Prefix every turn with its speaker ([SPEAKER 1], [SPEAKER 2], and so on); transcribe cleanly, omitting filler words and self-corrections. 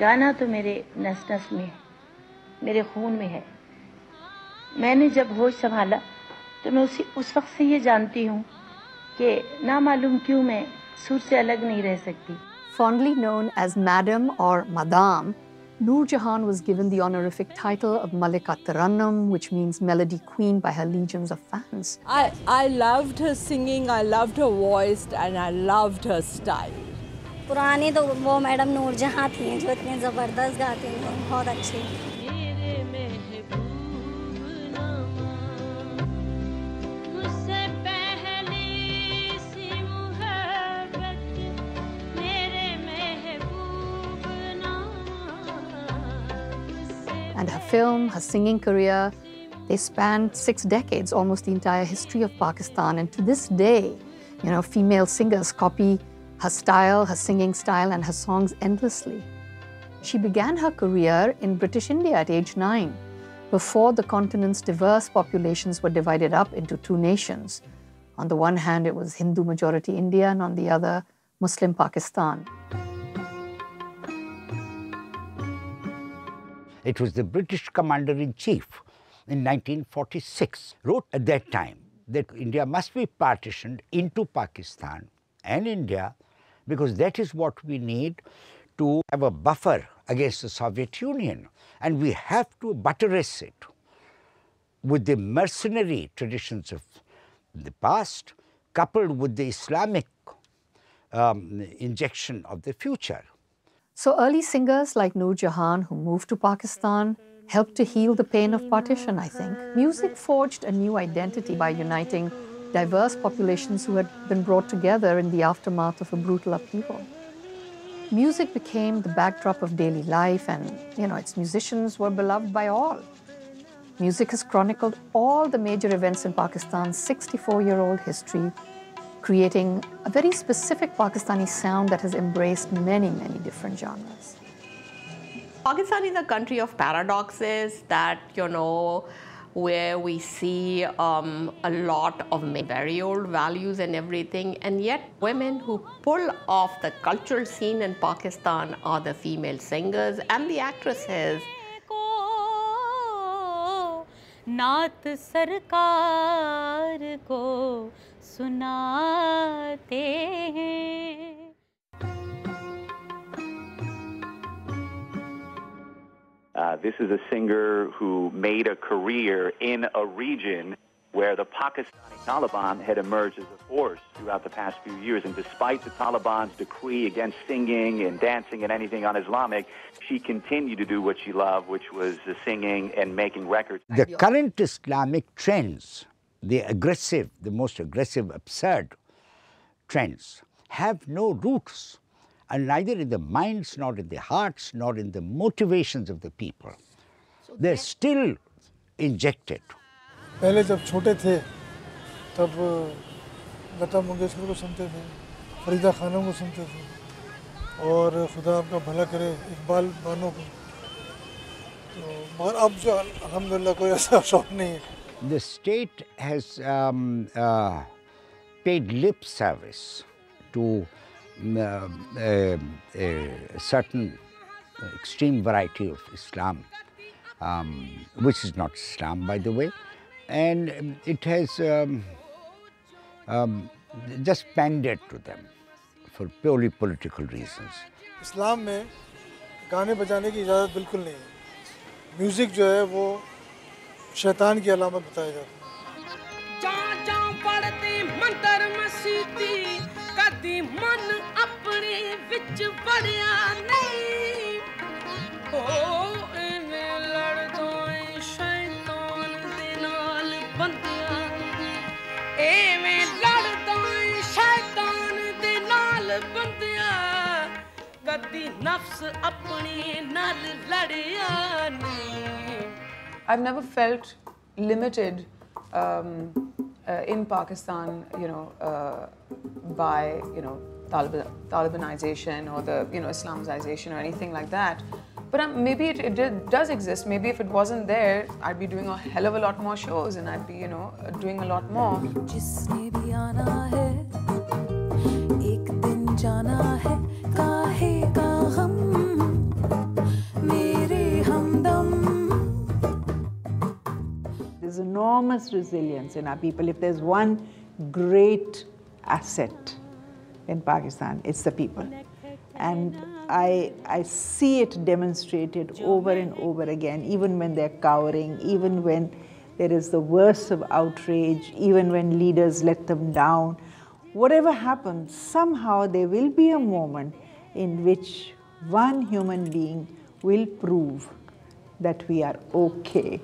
[SPEAKER 1] गाना तो मेरे नस नस में है, मेरे खून में है। मैंने जब होश संभाला तो मैं उस वक्त से ये जानती हूँ कि ना मालूम क्यों मैं सुर से अलग नहीं रह सकती।
[SPEAKER 2] Fondly known as Madam or Madam, Noor Jahan was given the honorific title of Malika Tarannum, which means Melody Queen, by her legions of fans.
[SPEAKER 3] I loved her singing, I loved her voice, and I loved her style.
[SPEAKER 4] पुरानी तो वो madam नूर जहाँ थी जो इतने ज़बरदस्त गाती हैं, बहुत अच्छी।
[SPEAKER 2] And her film, her singing career, they spanned 6 decades, almost the entire history of Pakistan. And to this day, you know, female singers copy her style, her singing style, and her songs endlessly. She began her career in British India at age 9, before the continent's diverse populations were divided up into 2 nations. On the one hand, it was Hindu majority India, and on the other, Muslim Pakistan.
[SPEAKER 5] It was the British Commander-in-Chief in 1946 wrote at that time that India must be partitioned into Pakistan and India because that is what we need to have a buffer against the Soviet Union. And we have to buttress it with the mercenary traditions of the past coupled with the Islamic injection of the future.
[SPEAKER 2] So early singers like Noor Jahan, who moved to Pakistan, helped to heal the pain of partition, I think. Music forged a new identity by uniting diverse populations who had been brought together in the aftermath of a brutal upheaval. Music became the backdrop of daily life, and, you know, its musicians were beloved by all. Music has chronicled all the major events in Pakistan's 64-year-old history, creating a very specific Pakistani sound that has embraced many, many different genres.
[SPEAKER 6] Pakistan is a country of paradoxes that, you know, where we see a lot of very old values and everything, and yet women who pull off the cultural scene in Pakistan are the female singers and the actresses.
[SPEAKER 7] नात सरकार को सुनाते हैं।
[SPEAKER 8] This is a singer who made a career in a region where the Pakistani Taliban had emerged as a force throughout the past few years. And despite the Taliban's decree against singing and dancing and anything un-Islamic, she continued to do what she loved, which was singing and making records.
[SPEAKER 5] The current Islamic trends, the most aggressive, absurd trends, have no roots, and neither in the minds, nor in the hearts, nor in the motivations of the people. They're still injected.
[SPEAKER 9] पहले जब छोटे थे तब लता मंगेशकर को सुनते थे, फरीदा खानम को सुनते थे, और खुदा आपका भला करे इकबाल बानो को, तो मगर अब जो अल्हम्दुलिल्लाह कोई ऐसा शौक नहीं है.
[SPEAKER 5] The state has paid lip service to a certain extreme variety of Islam, which is not Islam, by the way, and it has just pandered to them for purely political reasons.
[SPEAKER 9] इस्लाम में गाने बजाने की इजाज़त बिल्कुल नहीं है. Music जो है वो शैतान की अलामत बताया जाता है.
[SPEAKER 10] कदी मन अपने विच बढ़िया नहीं ओ इवें लड़दो शैतान दे नाल बंदिया इवें लड़दो शैतान दे नाल बंदिया कदी नफ्स अपने नाल लड़िया नहीं.
[SPEAKER 11] I've never felt limited in Pakistan, you know, by, you know, Talibanization or the, you know, Islamization or anything like that. But maybe it does exist. Maybe if it wasn't there, I'd be doing a hell of a lot more shows and I'd be, you know, doing a lot more.
[SPEAKER 10] जिसने भी आना है, एक दिन जाना है, काहे का हम
[SPEAKER 12] There's enormous resilience in our people. If there's one great asset in Pakistan, it's the people. And I see it demonstrated over and over again, even when they're cowering, even when there is the worst of outrage, even when leaders let them down. Whatever happens, somehow there will be a moment in which one human being will prove that we are okay.